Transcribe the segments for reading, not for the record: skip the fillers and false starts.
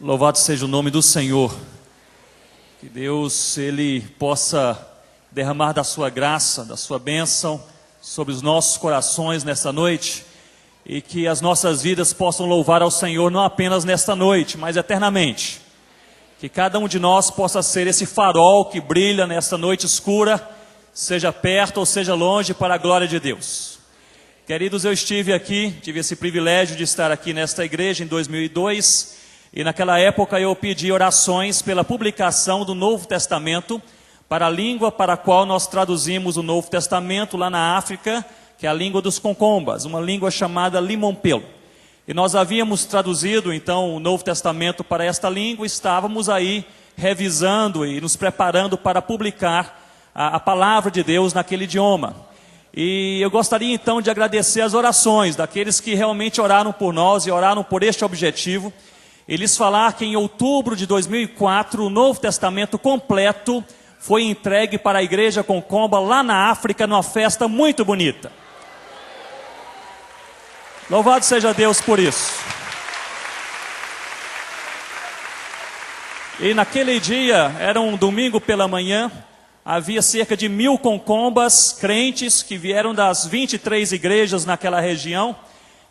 Louvado seja o nome do Senhor. Que Deus, Ele possa derramar da sua graça, da sua bênção sobre os nossos corações nesta noite, e que as nossas vidas possam louvar ao Senhor não apenas nesta noite, mas eternamente. Que cada um de nós possa ser esse farol que brilha nesta noite escura, seja perto ou seja longe, para a glória de Deus. Queridos, eu tive esse privilégio de estar aqui nesta igreja em 2002, e naquela época eu pedi orações pela publicação do Novo Testamento para a língua para a qual nós traduzimos o Novo Testamento lá na África, que é a língua dos Concombas, uma língua chamada Limompelo. E nós havíamos traduzido então o Novo Testamento para esta língua, estávamos aí revisando e nos preparando para publicar a palavra de Deus naquele idioma. E eu gostaria então de agradecer as orações daqueles que realmente oraram por nós e oraram por este objetivo. E lhes falar que em outubro de 2004 o Novo Testamento completo foi entregue para a igreja Concomba lá na África, numa festa muito bonita. Louvado seja Deus por isso. E naquele dia, era um domingo pela manhã, havia cerca de 1000 concombas, crentes, que vieram das 23 igrejas naquela região.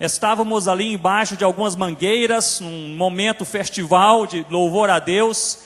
Estávamos ali embaixo de algumas mangueiras, num momento festival de louvor a Deus.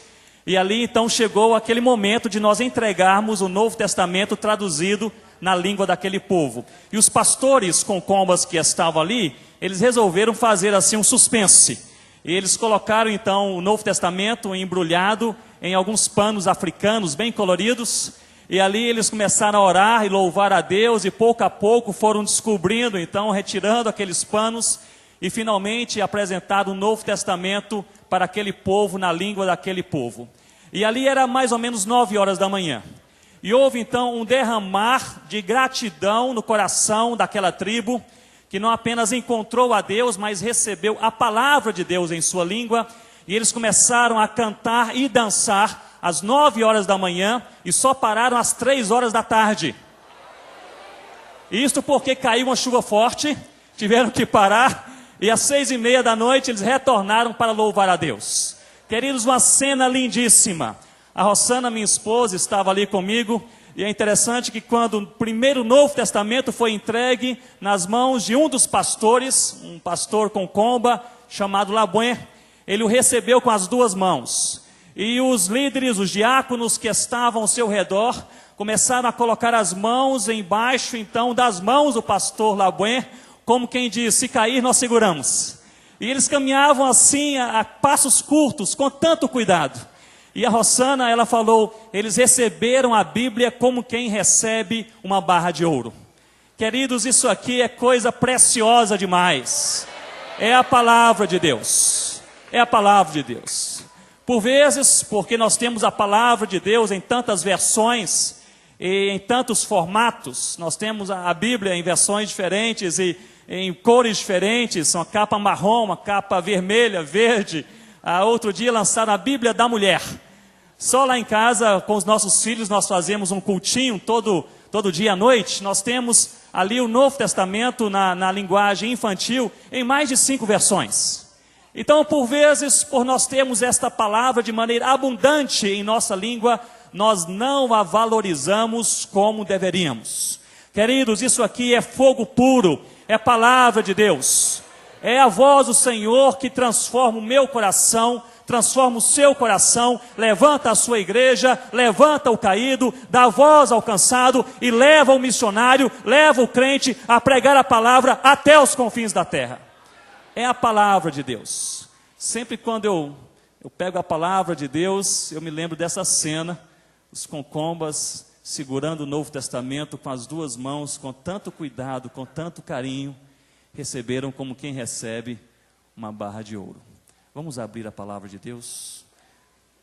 E ali então chegou aquele momento de nós entregarmos o Novo Testamento traduzido na língua daquele povo. E os pastores concombas que estavam ali, eles resolveram fazer assim um suspense. E eles colocaram então o Novo Testamento embrulhado em alguns panos africanos bem coloridos. E ali eles começaram a orar e louvar a Deus, e pouco a pouco foram descobrindo, então retirando aqueles panos, e finalmente apresentaram o Novo Testamento para aquele povo, na língua daquele povo. E ali era mais ou menos 9 horas da manhã. E houve então um derramar de gratidão no coração daquela tribo, que não apenas encontrou a Deus, mas recebeu a palavra de Deus em sua língua, e eles começaram a cantar e dançar às 9 horas da manhã, e só pararam às 3 horas da tarde. Isto porque caiu uma chuva forte, tiveram que parar, e às 6:30 da noite eles retornaram para louvar a Deus. Queridos, uma cena lindíssima. A Rosana, minha esposa, estava ali comigo, e é interessante que quando o primeiro Novo Testamento foi entregue nas mãos de um dos pastores, um pastor concomba, chamado Labuin, ele o recebeu com as 2 mãos. E os líderes, os diáconos que estavam ao seu redor, começaram a colocar as mãos embaixo, então, das mãos do pastor Labuin, como quem diz, se cair nós seguramos. E eles caminhavam assim, a passos curtos, com tanto cuidado. E a Rosana, ela falou, eles receberam a Bíblia como quem recebe uma barra de ouro. Queridos, isso aqui é coisa preciosa demais. É a palavra de Deus. É a palavra de Deus. Por vezes, porque nós temos a palavra de Deus em tantas versões e em tantos formatos, nós temos a Bíblia em versões diferentes e em cores diferentes, uma capa marrom, uma capa vermelha, verde. Outro dia lançaram a Bíblia da Mulher. Só lá em casa, com os nossos filhos, nós fazemos um cultinho todo dia à noite. Nós temos ali o Novo Testamento na linguagem infantil em mais de 5 versões. Então, por vezes, por nós termos esta palavra de maneira abundante em nossa língua, nós não a valorizamos como deveríamos. Queridos, isso aqui é fogo puro, é palavra de Deus. É a voz do Senhor que transforma o meu coração, transforma o seu coração, levanta a sua igreja, levanta o caído, dá voz ao cansado e leva o missionário, leva o crente a pregar a palavra até os confins da terra. É a palavra de Deus. Sempre quando eu pego a palavra de Deus, eu me lembro dessa cena, os concombas segurando o Novo Testamento com as 2 mãos, com tanto cuidado, com tanto carinho, receberam como quem recebe uma barra de ouro. Vamos abrir a palavra de Deus?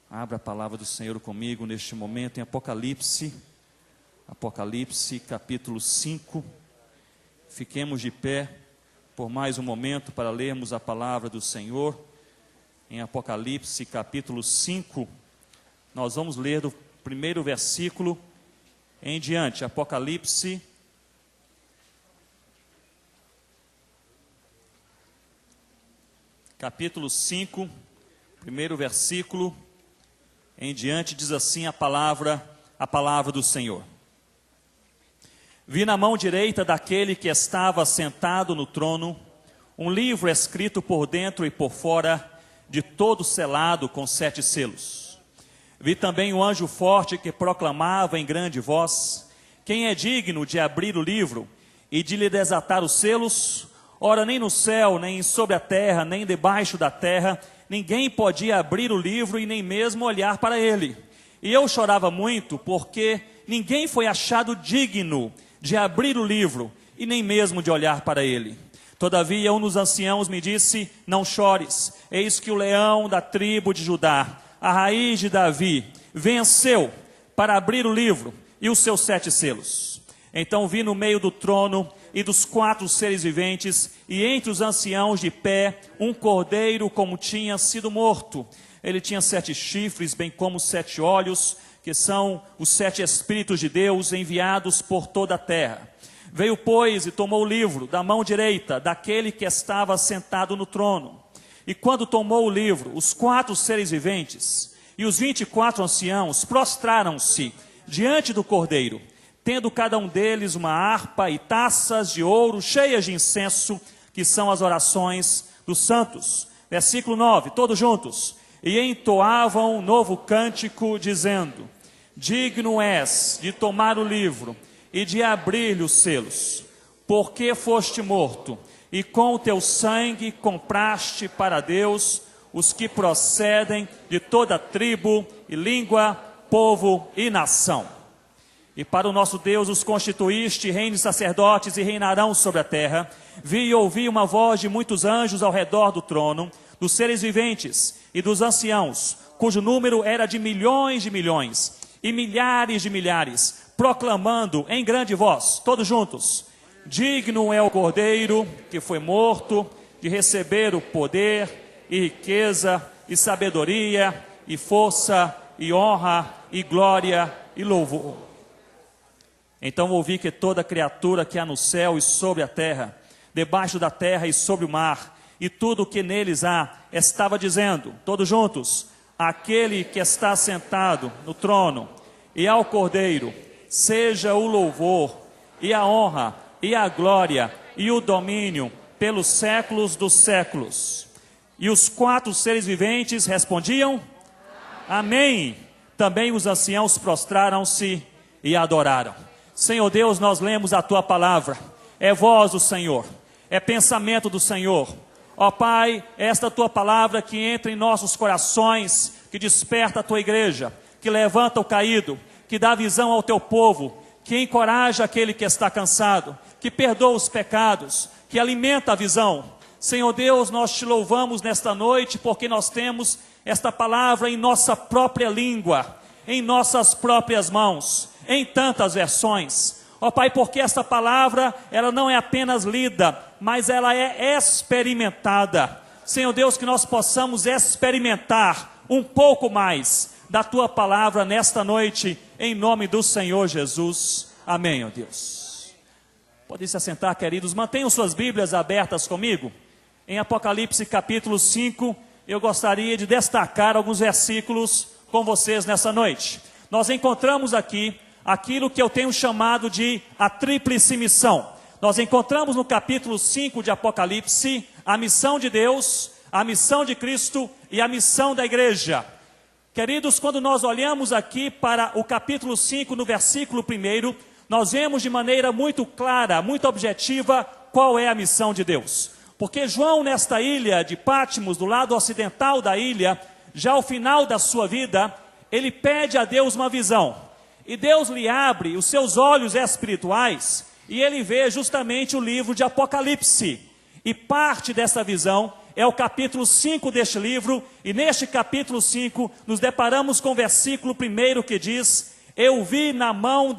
Abra a palavra do Senhor comigo neste momento em Apocalipse capítulo 5. Fiquemos de pé por mais um momento para lermos a palavra do Senhor. Em Apocalipse capítulo 5, nós vamos ler do primeiro versículo em diante. Apocalipse capítulo 5, primeiro versículo em diante diz assim a palavra do Senhor. Vi na mão direita daquele que estava sentado no trono um livro escrito por dentro e por fora, de todo selado com 7 selos. Vi também um anjo forte que proclamava em grande voz: quem é digno de abrir o livro e de lhe desatar os selos? Ora, nem no céu, nem sobre a terra, nem debaixo da terra, ninguém podia abrir o livro e nem mesmo olhar para ele. E eu chorava muito, porque ninguém foi achado digno de abrir o livro e nem mesmo de olhar para ele. Todavia, um dos anciãos me disse: não chores, eis que o leão da tribo de Judá, a raiz de Davi, venceu para abrir o livro e os seus 7 selos. Então vi no meio do trono e dos 4 seres viventes, e entre os anciãos de pé, um cordeiro como tinha sido morto. Ele tinha 7 chifres, bem como 7 olhos, que são os 7 Espíritos de Deus enviados por toda a terra. Veio, pois, e tomou o livro da mão direita daquele que estava sentado no trono. E quando tomou o livro, os 4 seres viventes e os 24 anciãos prostraram-se diante do cordeiro, tendo cada um deles uma harpa e taças de ouro cheias de incenso, que são as orações dos santos. Versículo 9, todos juntos. E entoavam um novo cântico, dizendo: digno és de tomar o livro e de abrir-lhe os selos, porque foste morto, e com o teu sangue compraste para Deus os que procedem de toda tribo e língua, povo e nação. E para o nosso Deus os constituíste reino de sacerdotes, e reinarão sobre a terra. Vi e ouvi uma voz de muitos anjos ao redor do trono, dos seres viventes e dos anciãos, cujo número era de milhões e milhares de milhares, proclamando em grande voz, todos juntos: digno é o cordeiro que foi morto de receber o poder e riqueza e sabedoria e força e honra e glória e louvor. Então ouvi que toda criatura que há no céu e sobre a terra, debaixo da terra e sobre o mar, e tudo o que neles há, estava dizendo, todos juntos: aquele que está sentado no trono e ao cordeiro, seja o louvor e a honra e a glória e o domínio pelos séculos dos séculos. E os 4 seres viventes respondiam: amém. Também os anciãos prostraram-se e adoraram. Senhor Deus, nós lemos a tua palavra, é voz do Senhor, é pensamento do Senhor. Ó Pai, esta tua palavra que entra em nossos corações, que desperta a tua igreja, que levanta o caído, que dá visão ao teu povo, que encoraja aquele que está cansado, que perdoa os pecados, que alimenta a visão. Senhor Deus, nós te louvamos nesta noite, porque nós temos esta palavra em nossa própria língua, em nossas próprias mãos, em tantas versões. Ó Pai, porque esta palavra, ela não é apenas lida, mas ela é experimentada. Senhor Deus, que nós possamos experimentar um pouco mais da tua palavra nesta noite, em nome do Senhor Jesus. Amém, ó Deus. Podem se assentar, queridos. Mantenham suas Bíblias abertas comigo. Em Apocalipse capítulo 5, eu gostaria de destacar alguns versículos com vocês nessa noite. Nós encontramos aqui aquilo que eu tenho chamado de a tríplice missão. Nós encontramos no capítulo 5 de Apocalipse a missão de Deus, a missão de Cristo e a missão da igreja. Queridos, quando nós olhamos aqui para o capítulo 5, no versículo 1, nós vemos de maneira muito clara, muito objetiva, qual é a missão de Deus. Porque João, nesta ilha de Patmos, do lado ocidental da ilha, já ao final da sua vida, ele pede a Deus uma visão. E Deus lhe abre os seus olhos espirituais, e ele vê justamente o livro de Apocalipse. E parte dessa visão é o capítulo 5 deste livro, e neste capítulo 5 nos deparamos com o versículo 1 que diz: eu vi na mão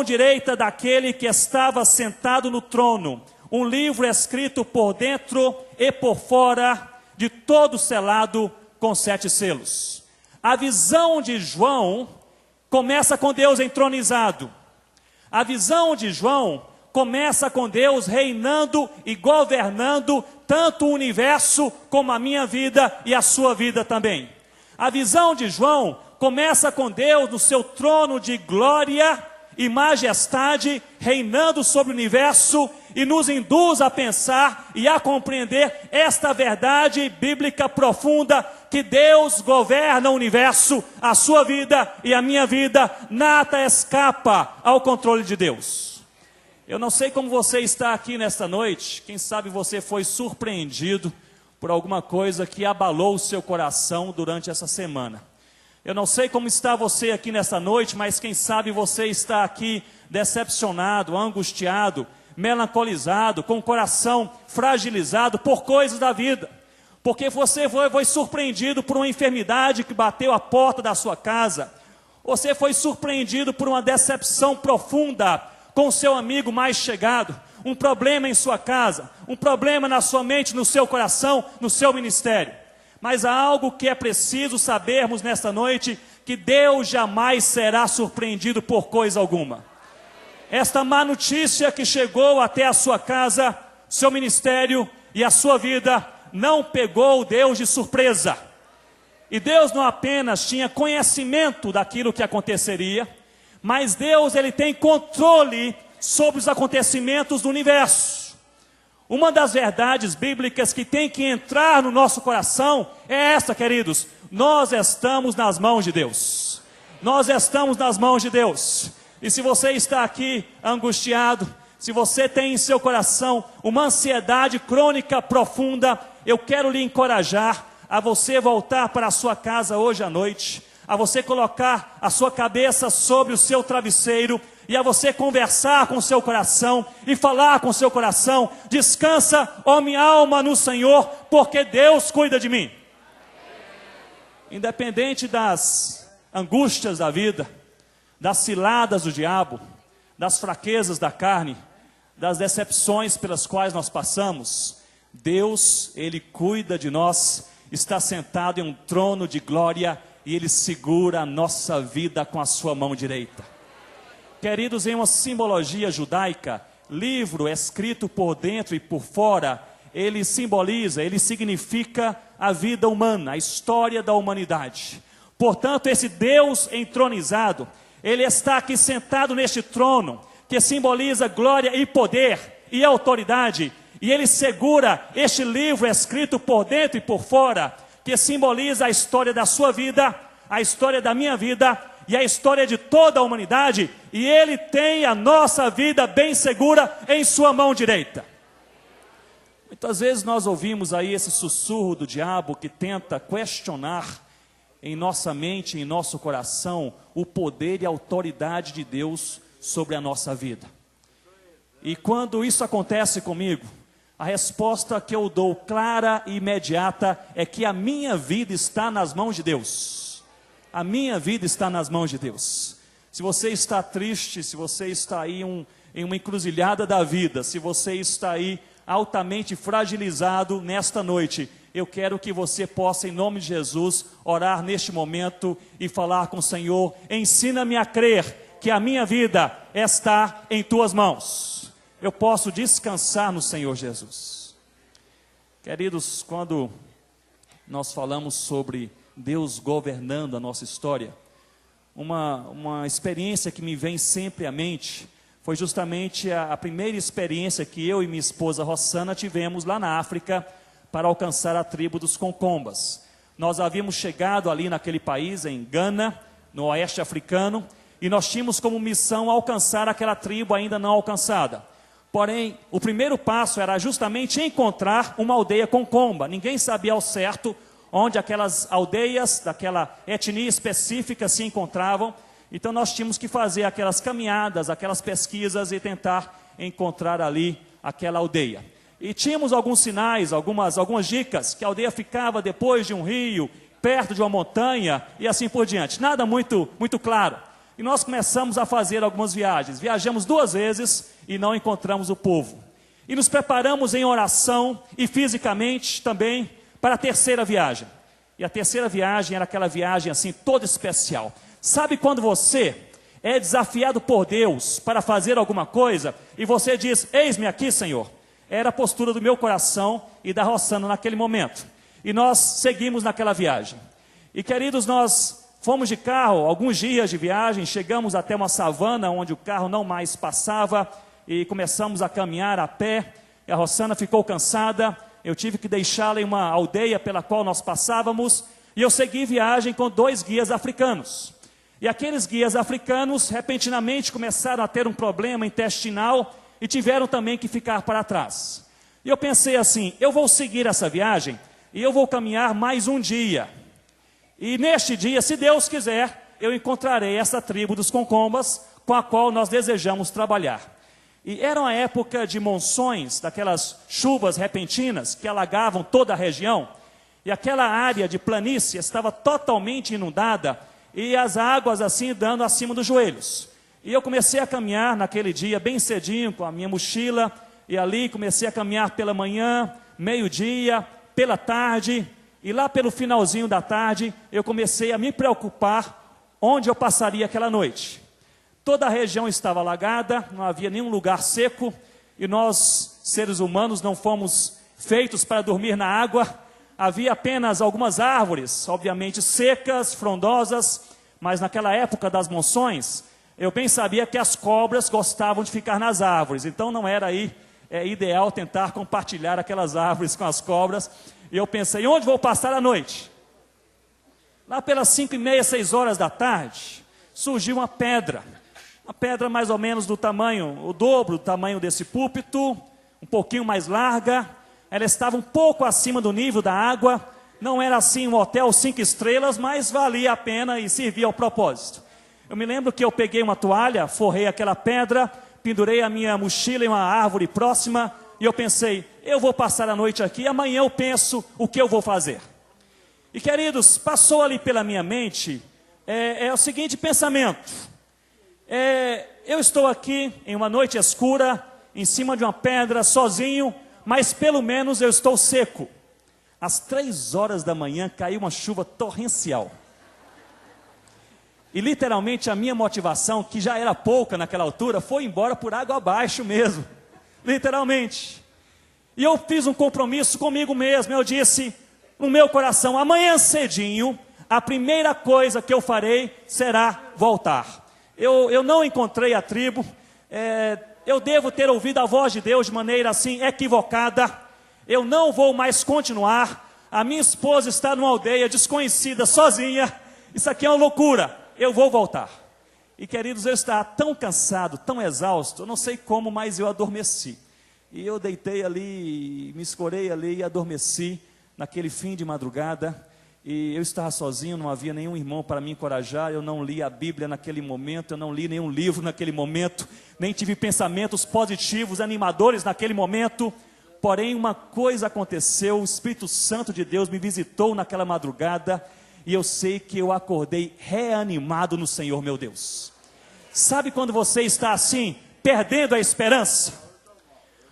direita daquele que estava sentado no trono, um livro escrito por dentro e por fora, de todo selado com 7 selos. A visão de João começa com Deus entronizado. A visão de João começa com Deus reinando e governando tanto o universo como a minha vida e a sua vida também. A visão de João começa com Deus no seu trono de glória e majestade, reinando sobre o universo, e nos induz a pensar e a compreender esta verdade bíblica profunda, que Deus governa o universo, a sua vida e a minha vida, nada escapa ao controle de Deus. Eu não sei como você está aqui nesta noite, quem sabe você foi surpreendido por alguma coisa que abalou o seu coração durante essa semana. Eu não sei como está você aqui nessa noite, mas quem sabe você está aqui decepcionado, angustiado, melancolizado, com o coração fragilizado por coisas da vida. Porque você foi surpreendido por uma enfermidade que bateu a porta da sua casa. Você foi surpreendido por uma decepção profunda com o seu amigo mais chegado. Um problema em sua casa, um problema na sua mente, no seu coração, no seu ministério. Mas há algo que é preciso sabermos nesta noite, que Deus jamais será surpreendido por coisa alguma. Esta má notícia que chegou até a sua casa, seu ministério e a sua vida, não pegou Deus de surpresa. E Deus não apenas tinha conhecimento daquilo que aconteceria, mas Deus ele tem controle sobre os acontecimentos do universo. Uma das verdades bíblicas que tem que entrar no nosso coração é essa, queridos: nós estamos nas mãos de Deus. Nós estamos nas mãos de Deus. E se você está aqui angustiado, se você tem em seu coração uma ansiedade crônica profunda, eu quero lhe encorajar a você voltar para a sua casa hoje à noite, a você colocar a sua cabeça sobre o seu travesseiro e a você conversar com o seu coração e falar com o seu coração: descansa, ó minha alma, no Senhor, porque Deus cuida de mim. Independente das angústias da vida, das ciladas do diabo, das fraquezas da carne, das decepções pelas quais nós passamos, Deus, Ele cuida de nós, está sentado em um trono de glória e Ele segura a nossa vida com a sua mão direita. Queridos, em uma simbologia judaica, livro escrito por dentro e por fora, ele simboliza, ele significa a vida humana, a história da humanidade. Portanto, esse Deus entronizado, ele está aqui sentado neste trono, que simboliza glória e poder e autoridade, e ele segura este livro escrito por dentro e por fora, que simboliza a história da sua vida, a história da minha vida, e a história de toda a humanidade, e Ele tem a nossa vida bem segura em sua mão direita. Muitas vezes nós ouvimos aí esse sussurro do diabo que tenta questionar em nossa mente, em nosso coração, o poder e a autoridade de Deus sobre a nossa vida. E quando isso acontece comigo, a resposta que eu dou clara e imediata é que a minha vida está nas mãos de Deus. A minha vida está nas mãos de Deus. Se você está triste, se você está aí em uma encruzilhada da vida, se você está aí altamente fragilizado nesta noite, eu quero que você possa, em nome de Jesus, orar neste momento e falar com o Senhor: ensina-me a crer que a minha vida está em tuas mãos. Eu posso descansar no Senhor Jesus. Queridos, quando nós falamos sobre Deus governando a nossa história, uma experiência que me vem sempre à mente foi justamente a primeira experiência que eu e minha esposa Rossana tivemos lá na África para alcançar a tribo dos Concombas. Nós havíamos chegado ali naquele país, em Gana, no oeste africano, e nós tínhamos como missão alcançar aquela tribo ainda não alcançada. Porém, o primeiro passo era justamente encontrar uma aldeia Concomba. Ninguém sabia ao certo onde aquelas aldeias daquela etnia específica se encontravam. Então nós tínhamos que fazer aquelas caminhadas, aquelas pesquisas e tentar encontrar ali aquela aldeia. E tínhamos alguns sinais, algumas dicas, que a aldeia ficava depois de um rio, perto de uma montanha e assim por diante. Nada muito claro. E nós começamos a fazer algumas viagens. Viajamos 2 vezes e não encontramos o povo. E nos preparamos em oração e fisicamente também para a terceira viagem. E a terceira viagem era aquela viagem assim toda especial. Sabe quando você é desafiado por Deus para fazer alguma coisa, e você diz, eis-me aqui, Senhor. Era a postura do meu coração e da Rossana naquele momento. E nós seguimos naquela viagem. E queridos, nós fomos de carro, alguns dias de viagem, chegamos até uma savana onde o carro não mais passava, e começamos a caminhar a pé, e a Rossana ficou cansada, eu tive que deixá-la em uma aldeia pela qual nós passávamos, e eu segui viagem com 2 guias africanos. E aqueles guias africanos, repentinamente, começaram a ter um problema intestinal, e tiveram também que ficar para trás. E eu pensei assim, eu vou seguir essa viagem, e eu vou caminhar mais um dia. E neste dia, se Deus quiser, eu encontrarei essa tribo dos Concombas, com a qual nós desejamos trabalhar. E era uma época de monções, daquelas chuvas repentinas que alagavam toda a região. E aquela área de planície estava totalmente inundada e as águas assim dando acima dos joelhos. E eu comecei a caminhar naquele dia bem cedinho com a minha mochila. E ali comecei a caminhar pela manhã, meio-dia, pela tarde. E lá pelo finalzinho da tarde eu comecei a me preocupar onde eu passaria aquela noite. Toda a região estava alagada, não havia nenhum lugar seco, e nós, seres humanos, não fomos feitos para dormir na água. Havia apenas algumas árvores, obviamente secas, frondosas, mas naquela época das monções, eu bem sabia que as cobras gostavam de ficar nas árvores, então não era aí ideal tentar compartilhar aquelas árvores com as cobras. E eu pensei, onde vou passar a noite? Lá pelas 5h30, 6 horas da tarde, surgiu uma pedra mais ou menos do tamanho, o dobro do tamanho desse púlpito, um pouquinho mais larga. Ela estava um pouco acima do nível da água, não era assim um hotel 5 estrelas, mas valia a pena e servia ao propósito. Eu me lembro que eu peguei uma toalha, forrei aquela pedra, pendurei a minha mochila em uma árvore próxima, e eu pensei, eu vou passar a noite aqui, amanhã eu penso o que eu vou fazer. E queridos, passou ali pela minha mente o seguinte pensamento, eu estou aqui em uma noite escura, em cima de uma pedra, sozinho, mas pelo menos eu estou seco. Às 3 horas da manhã caiu uma chuva torrencial. E literalmente a minha motivação, que já era pouca naquela altura, foi embora por água abaixo mesmo. Literalmente. E eu fiz um compromisso comigo mesmo, eu disse no meu coração, amanhã cedinho, a primeira coisa que eu farei será voltar. Eu não encontrei a tribo, eu devo ter ouvido a voz de Deus de maneira assim equivocada, eu não vou mais continuar, a minha esposa está numa aldeia desconhecida, sozinha, isso aqui é uma loucura, eu vou voltar. E queridos, eu estava tão cansado, tão exausto, eu não sei como, mas eu adormeci. E eu deitei ali, me escorei ali e adormeci naquele fim de madrugada. E eu estava sozinho, não havia nenhum irmão para me encorajar, eu não li a Bíblia naquele momento, eu não li nenhum livro naquele momento, nem tive pensamentos positivos, animadores naquele momento. Porém, uma coisa aconteceu, o Espírito Santo de Deus me visitou naquela madrugada, e eu sei que eu acordei reanimado no Senhor, meu Deus. Sabe quando você está assim, perdendo a esperança?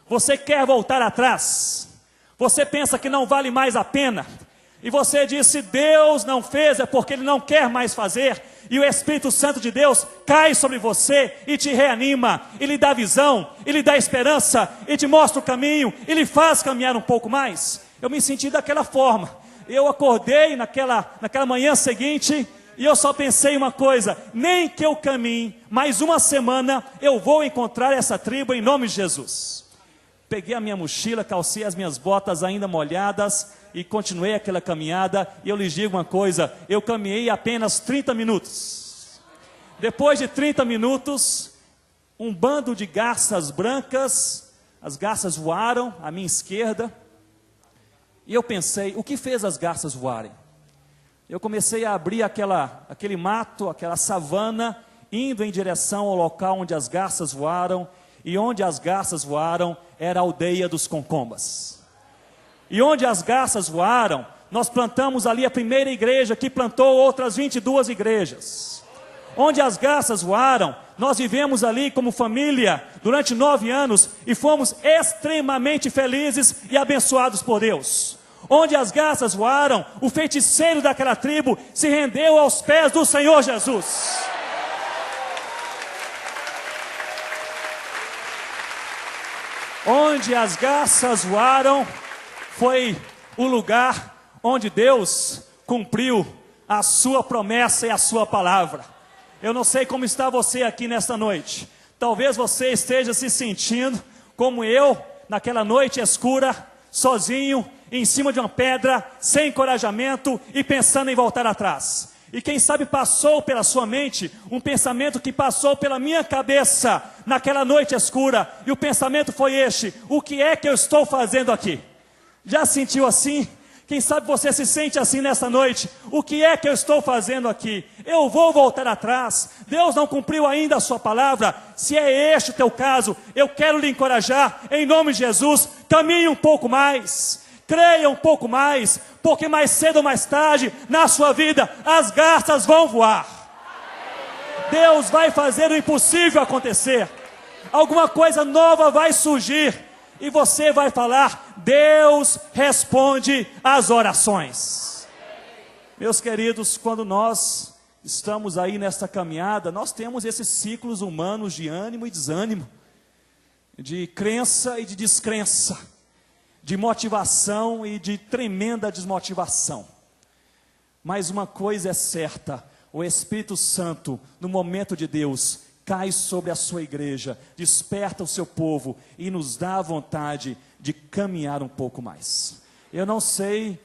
Você quer voltar atrás, você pensa que não vale mais a pena, e você diz, se Deus não fez, é porque Ele não quer mais fazer, e o Espírito Santo de Deus cai sobre você, e te reanima, e lhe dá visão, e lhe dá esperança, e te mostra o caminho, e lhe faz caminhar um pouco mais. Eu me senti daquela forma, eu acordei naquela manhã seguinte, e eu só pensei uma coisa, nem que eu caminhe mais uma semana, eu vou encontrar essa tribo em nome de Jesus. Peguei a minha mochila, calcei as minhas botas ainda molhadas, e continuei aquela caminhada, e eu lhes digo uma coisa, eu caminhei apenas 30 minutos. Depois de 30 minutos, um bando de garças brancas, as garças voaram à minha esquerda, e eu pensei, o que fez as garças voarem? Eu comecei a abrir aquele mato, aquela savana, indo em direção ao local onde as garças voaram, e onde as garças voaram era a aldeia dos Concombas. E onde as garças voaram, nós plantamos ali a primeira igreja, que plantou outras 22 igrejas. Onde as garças voaram, nós vivemos ali como família durante 9 anos e fomos extremamente felizes e abençoados por Deus. Onde as garças voaram, o feiticeiro daquela tribo se rendeu aos pés do Senhor Jesus. Onde as garças voaram, foi o lugar onde Deus cumpriu a sua promessa e a sua palavra. Eu não sei como está você aqui nesta noite. Talvez você esteja se sentindo como eu, naquela noite escura, sozinho, em cima de uma pedra, sem encorajamento e pensando em voltar atrás. E quem sabe passou pela sua mente um pensamento que passou pela minha cabeça naquela noite escura. E o pensamento foi este: o que é que eu estou fazendo aqui? Já sentiu assim? Quem sabe você se sente assim nessa noite: o que é que eu estou fazendo aqui? Eu vou voltar atrás? Deus não cumpriu ainda a sua palavra? Se é este o teu caso, eu quero lhe encorajar, em nome de Jesus, caminhe um pouco mais. Creia um pouco mais, porque mais cedo ou mais tarde, na sua vida, as garças vão voar. Deus vai fazer o impossível acontecer. Alguma coisa nova vai surgir. E você vai falar: Deus responde às orações. Meus queridos, quando nós estamos aí nesta caminhada, nós temos esses ciclos humanos de ânimo e desânimo, de crença e de descrença, de motivação e de tremenda desmotivação. Mas uma coisa é certa: o Espírito Santo, no momento de Deus, cai sobre a sua igreja, desperta o seu povo e nos dá a vontade de caminhar um pouco mais. Eu não sei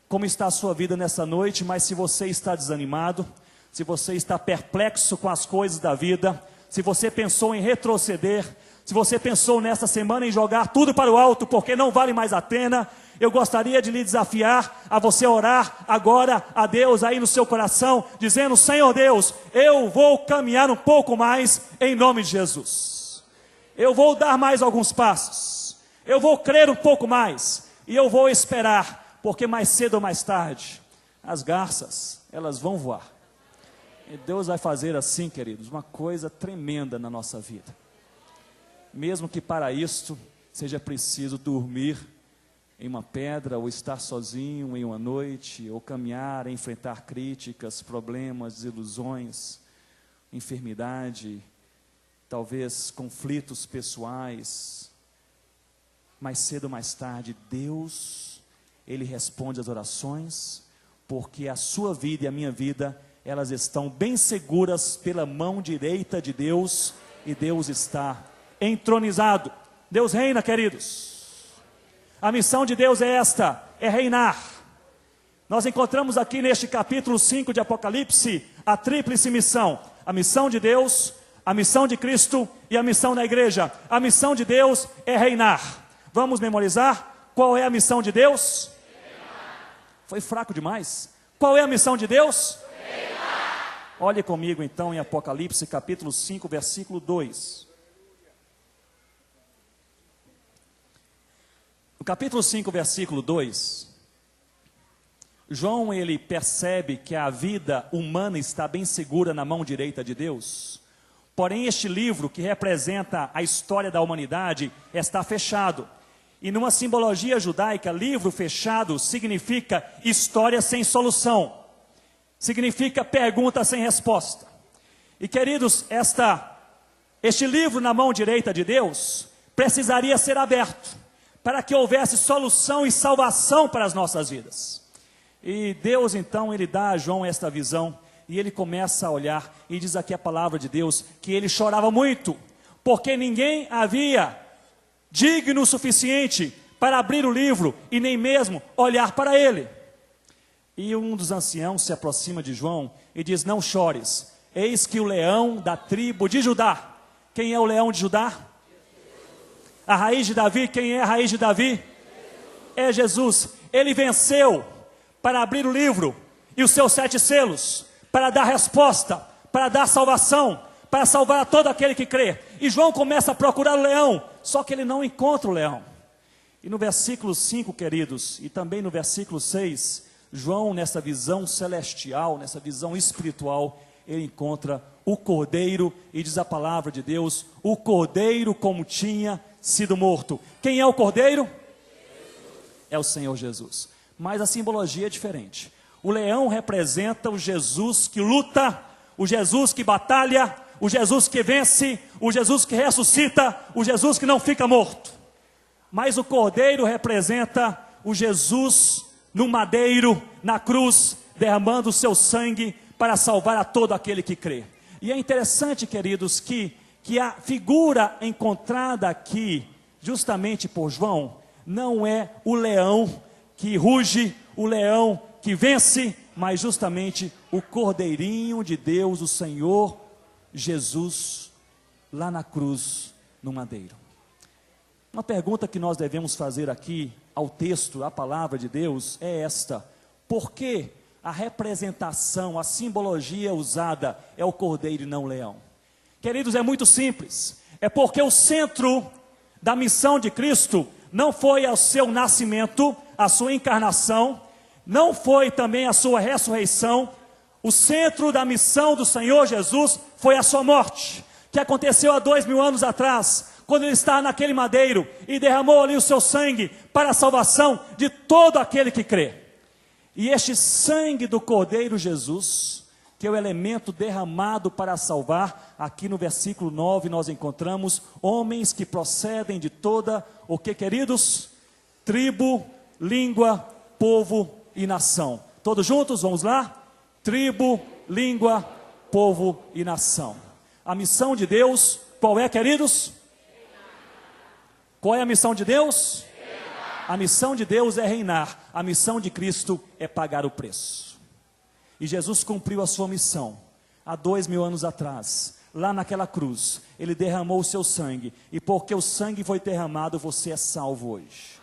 como está a sua vida nessa noite, mas se você está desanimado, se você está perplexo com as coisas da vida, se você pensou em retroceder, se você pensou nesta semana em jogar tudo para o alto porque não vale mais a pena, eu gostaria de lhe desafiar a você orar agora a Deus aí no seu coração, dizendo: Senhor Deus, eu vou caminhar um pouco mais em nome de Jesus. Eu vou dar mais alguns passos, eu vou crer um pouco mais e eu vou esperar, porque mais cedo ou mais tarde as garças, elas vão voar. E Deus vai fazer assim, queridos, uma coisa tremenda na nossa vida. Mesmo que para isto seja preciso dormir em uma pedra, ou estar sozinho em uma noite, ou caminhar, enfrentar críticas, problemas, desilusões, enfermidade, talvez conflitos pessoais. Mais cedo ou mais tarde, Deus, Ele responde às orações, porque a sua vida e a minha vida, elas estão bem seguras pela mão direita de Deus, e Deus está entronizado. Deus reina, queridos. A missão de Deus é esta, é reinar. Nós encontramos aqui neste capítulo 5 de Apocalipse a tríplice missão: a missão de Deus, a missão de Cristo e a missão da igreja. A missão de Deus é reinar. Vamos memorizar? Qual é a missão de Deus? Reinar. Foi fraco demais. Qual é a missão de Deus? Reinar. Olhe comigo então em Apocalipse capítulo 5, versículo 2. No capítulo 5, versículo 2, João, ele percebe que a vida humana está bem segura na mão direita de Deus. Porém, este livro, que representa a história da humanidade, está fechado. E numa simbologia judaica, livro fechado significa história sem solução, significa pergunta sem resposta. E queridos, este livro na mão direita de Deus precisaria ser aberto, para que houvesse solução e salvação para as nossas vidas. E Deus então, Ele dá a João esta visão, e ele começa a olhar, e diz aqui a palavra de Deus, que ele chorava muito, porque ninguém havia digno o suficiente para abrir o livro, e nem mesmo olhar para ele. E um dos anciãos se aproxima de João, e diz: não chores, eis que o leão da tribo de Judá. Quem é o leão de Judá? A raiz de Davi. Quem é a raiz de Davi? É Jesus. Ele venceu para abrir o livro e os seus 7 selos, para dar resposta, para dar salvação, para salvar a todo aquele que crê. E João começa a procurar o leão, só que ele não encontra o leão. E no versículo 5, queridos, e também no versículo 6, João, nessa visão celestial, nessa visão espiritual, ele encontra o cordeiro, e diz a palavra de Deus: o cordeiro como tinha sido morto. Quem é o cordeiro? É o Senhor Jesus. Mas a simbologia é diferente. O leão representa o Jesus que luta, o Jesus que batalha, o Jesus que vence, o Jesus que ressuscita, o Jesus que não fica morto. mas o cordeiro representa o Jesus no madeiro, na cruz, derramando o seu sangue para salvar a todo aquele que crê. E é interessante, queridos, que a figura encontrada aqui, justamente por João, não é o leão que ruge, o leão que vence, mas justamente o Cordeirinho de Deus, o Senhor Jesus, lá na cruz, no madeiro. Uma pergunta que nós devemos fazer aqui ao texto, à palavra de Deus, é esta: por que a representação, a simbologia usada é o cordeiro e não o leão? Queridos, é muito simples. É porque o centro da missão de Cristo não foi o seu nascimento, a sua encarnação, não foi também a sua ressurreição. O centro da missão do Senhor Jesus foi a sua morte, que aconteceu há 2000 anos atrás, quando ele estava naquele madeiro e derramou ali o seu sangue para a salvação de todo aquele que crê. E este sangue do Cordeiro Jesus, que é o elemento derramado para salvar, aqui no versículo 9 nós encontramos homens que procedem de toda, o que, queridos? Tribo, língua, povo e nação. Todos juntos, vamos lá? Tribo, língua, povo e nação. A missão de Deus, qual é, queridos? Qual é a missão de Deus? A missão de Deus é reinar. A missão de Cristo é pagar o preço. E Jesus cumpriu a sua missão há 2000 anos atrás, lá naquela cruz. Ele derramou o seu sangue, e porque o sangue foi derramado, você é salvo hoje.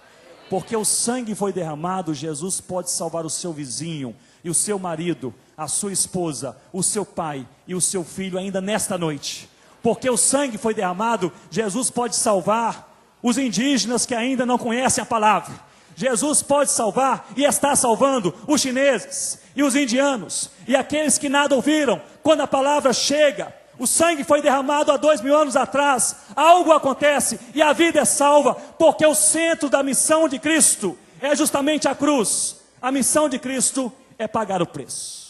Porque o sangue foi derramado, Jesus pode salvar o seu vizinho, e o seu marido, a sua esposa, o seu pai e o seu filho ainda nesta noite. Porque o sangue foi derramado, Jesus pode salvar os indígenas que ainda não conhecem a palavra. Jesus pode salvar e está salvando os chineses e os indianos e aqueles que nada ouviram. Quando a palavra chega, o sangue foi derramado há 2000 anos atrás, algo acontece e a vida é salva, porque o centro da missão de Cristo é justamente a cruz. A missão de Cristo é pagar o preço.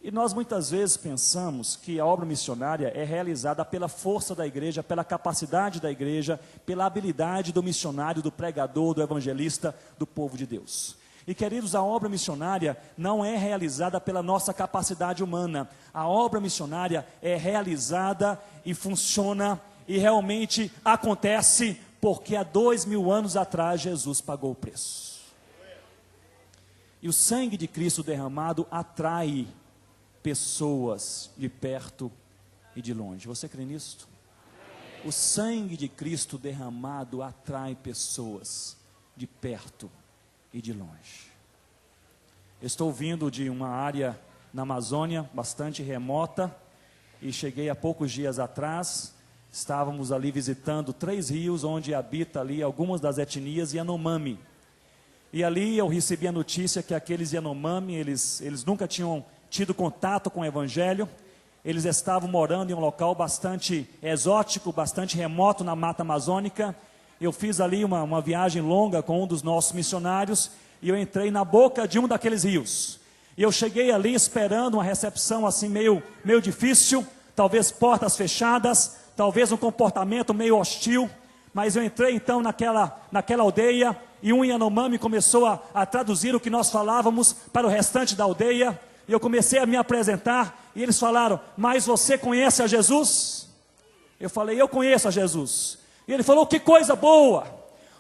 E nós muitas vezes pensamos que a obra missionária é realizada pela força da igreja, pela capacidade da igreja, pela habilidade do missionário, do pregador, do evangelista, do povo de Deus. E queridos, a obra missionária não é realizada pela nossa capacidade humana. A obra missionária é realizada e funciona e realmente acontece porque há 2000 anos atrás Jesus pagou o preço. E o sangue de Cristo derramado atrai pessoas de perto e de longe. Você crê nisso? O sangue de Cristo derramado atrai pessoas de perto e de longe. Eu estou vindo de uma área na Amazônia, bastante remota, e cheguei há poucos dias atrás. Estávamos ali visitando 3 rios, onde habita ali algumas das etnias Yanomami. E ali eu recebi a notícia que aqueles Yanomami, eles nunca tinham tido contato com o evangelho. Eles estavam morando em um local bastante exótico, bastante remoto na mata amazônica. Eu fiz ali uma viagem longa com um dos nossos missionários, e eu entrei na boca de um daqueles rios. E eu cheguei ali esperando uma recepção assim meio difícil, talvez portas fechadas, talvez um comportamento meio hostil. Mas eu entrei então naquela aldeia, e um Yanomami começou a traduzir o que nós falávamos para o restante da aldeia. E eu comecei a me apresentar, e eles falaram: mas você conhece a Jesus? Eu falei: eu conheço a Jesus. E ele falou: que coisa boa,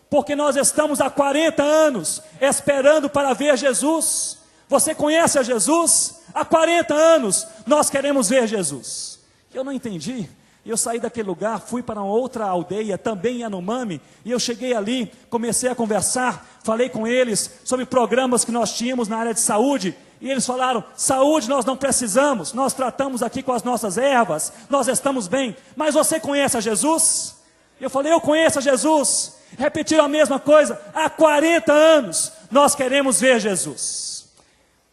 porque nós estamos há 40 anos esperando para ver Jesus. Você conhece a Jesus? Há 40 anos nós queremos ver Jesus. Eu não entendi. Eu saí daquele lugar, fui para uma outra aldeia, também Yanomami, e eu cheguei ali, comecei a conversar, falei com eles sobre programas que nós tínhamos na área de saúde, e eles falaram: saúde nós não precisamos, nós tratamos aqui com as nossas ervas, nós estamos bem, mas você conhece a Jesus? Eu falei: eu conheço a Jesus. Repetiram a mesma coisa: há 40 anos nós queremos ver Jesus.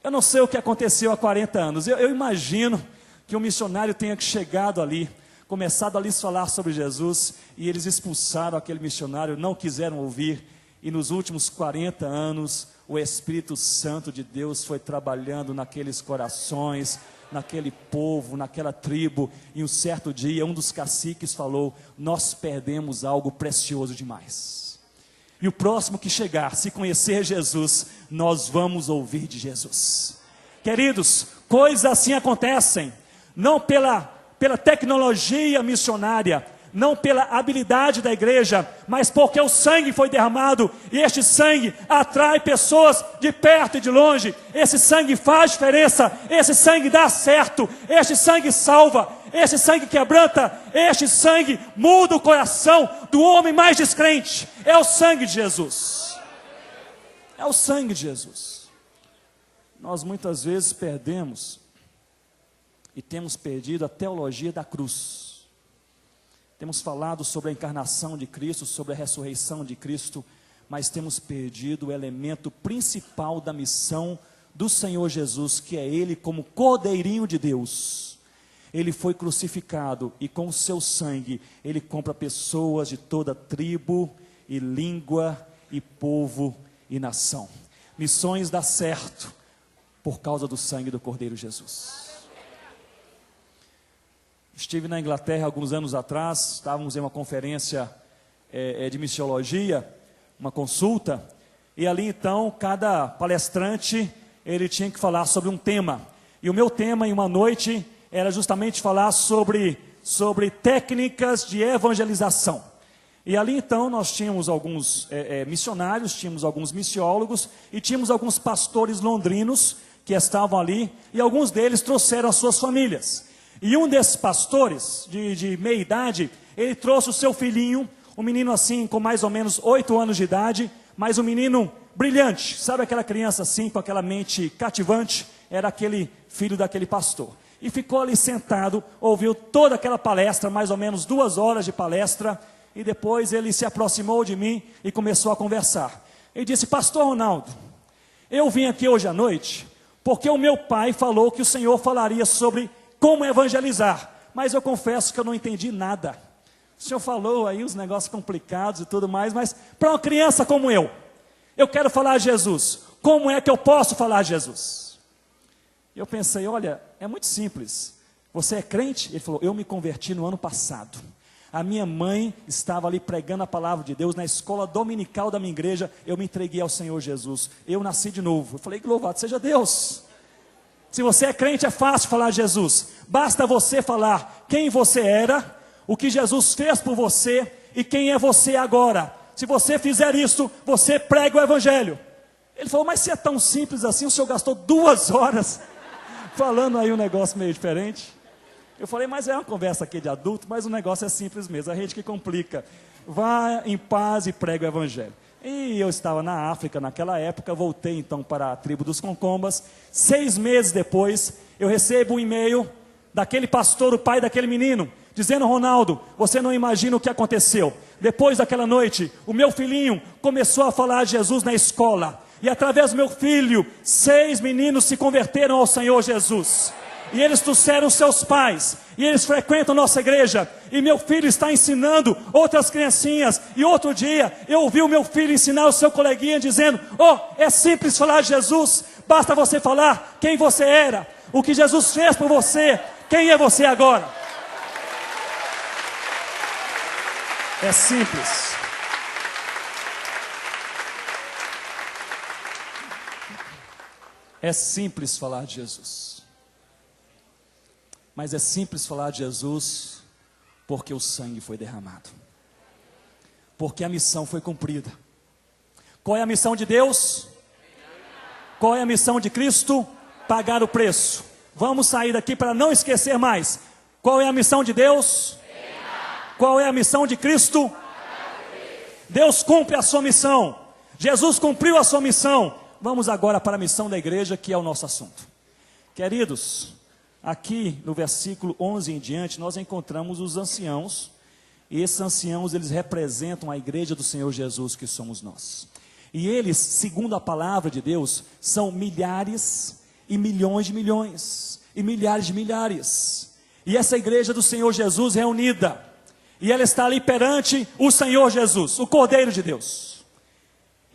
Eu não sei o que aconteceu há 40 anos, eu imagino que um missionário tenha chegado ali, começado a lhes falar sobre Jesus, e eles expulsaram aquele missionário, não quiseram ouvir, e nos últimos 40 anos, o Espírito Santo de Deus foi trabalhando naqueles corações, naquele povo, naquela tribo, e um certo dia um dos caciques falou: nós perdemos algo precioso demais, e o próximo que chegar, se conhecer Jesus, nós vamos ouvir de Jesus. Queridos, coisas assim acontecem, não pela tecnologia missionária, não pela habilidade da igreja, mas porque o sangue foi derramado, e este sangue atrai pessoas de perto e de longe. Esse sangue faz diferença, esse sangue dá certo, este sangue salva, este sangue quebranta, este sangue muda o coração do homem mais descrente. É o sangue de Jesus, é o sangue de Jesus. Nós muitas vezes perdemos, e temos perdido, a teologia da cruz. Temos falado sobre a encarnação de Cristo, sobre a ressurreição de Cristo, mas temos perdido o elemento principal da missão do Senhor Jesus, que é Ele como Cordeirinho de Deus. Ele foi crucificado, e com o seu sangue Ele compra pessoas de toda tribo e língua e povo e nação. Missões dá certo por causa do sangue do Cordeiro Jesus. Estive na Inglaterra alguns anos atrás, estávamos em uma conferência de missiologia, uma consulta, e ali então cada palestrante, ele tinha que falar sobre um tema, e o meu tema em uma noite era justamente falar sobre técnicas de evangelização. E ali então nós tínhamos alguns missionários, tínhamos alguns missiólogos, e tínhamos alguns pastores londrinos que estavam ali, e alguns deles trouxeram as suas famílias. E um desses pastores, de meia idade, ele trouxe o seu filhinho, um menino assim, com mais ou menos 8 anos de idade, mas um menino brilhante, sabe aquela criança assim, com aquela mente cativante? Era aquele filho daquele pastor. E ficou ali sentado, ouviu toda aquela palestra, mais ou menos 2 horas de palestra, e depois ele se aproximou de mim e começou a conversar. Ele disse: pastor Ronaldo, eu vim aqui hoje à noite, porque o meu pai falou que o Senhor falaria sobre como evangelizar, mas eu confesso que eu não entendi nada. O senhor falou aí uns negócios complicados e tudo mais, mas para uma criança como eu quero falar de Jesus. Como é que eu posso falar de Jesus? Eu pensei: olha, é muito simples. Você é crente? Ele falou: eu me converti no ano passado. A minha mãe estava ali pregando a palavra de Deus na escola dominical da minha igreja. Eu me entreguei ao Senhor Jesus. Eu nasci de novo. Eu falei: louvado seja Deus. Se você é crente, é fácil falar de Jesus. Basta você falar quem você era, o que Jesus fez por você e quem é você agora. Se você fizer isso, você prega o evangelho. Ele falou: mas se é tão simples assim, o senhor gastou 2 horas falando aí um negócio meio diferente. Eu falei: mas é uma conversa aqui de adulto, mas o negócio é simples mesmo, a gente que complica. Vá em paz e prega o evangelho. E eu estava na África naquela época, voltei então para a tribo dos Concombas. 6 meses depois, eu recebo um e-mail daquele pastor, o pai daquele menino, dizendo: Ronaldo, você não imagina o que aconteceu. Depois daquela noite, o meu filhinho começou a falar de Jesus na escola, e através do meu filho, 6 meninos se converteram ao Senhor Jesus. E eles trouxeram seus pais, e eles frequentam nossa igreja, e meu filho está ensinando outras criancinhas. E outro dia, eu ouvi o meu filho ensinar o seu coleguinha, dizendo: é simples falar de Jesus, basta você falar quem você era, o que Jesus fez por você, quem é você agora. É simples. É simples falar de Jesus. Mas é simples falar de Jesus porque o sangue foi derramado, porque a missão foi cumprida. Qual é a missão de Deus? Qual é a missão de Cristo? Pagar o preço. Vamos sair daqui para não esquecer mais. Qual é a missão de Deus? Qual é a missão de Cristo? Deus cumpre a sua missão, Jesus cumpriu a sua missão. Vamos agora para a missão da igreja, que é o nosso assunto. Queridos, aqui no versículo 11 em diante, nós encontramos os anciãos, e esses anciãos, eles representam a igreja do Senhor Jesus, que somos nós. E eles, segundo a palavra de Deus, são milhares e milhões de milhões, e milhares de milhares. E essa igreja do Senhor Jesus reunida, e ela está ali perante o Senhor Jesus, o Cordeiro de Deus.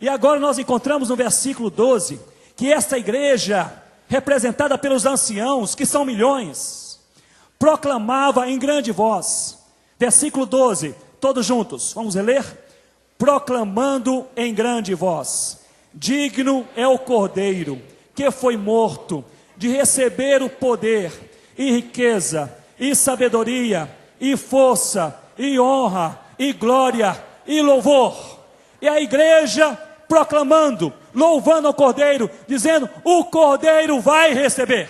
E agora nós encontramos no versículo 12, que esta igreja, representada pelos anciãos, que são milhões, proclamava em grande voz. Versículo 12, todos juntos, vamos ler? Proclamando em grande voz: digno é o Cordeiro, que foi morto, de receber o poder, e riqueza, e sabedoria, e força, e honra, e glória, e louvor. E a igreja proclamando, louvando ao Cordeiro, dizendo: o Cordeiro vai receber.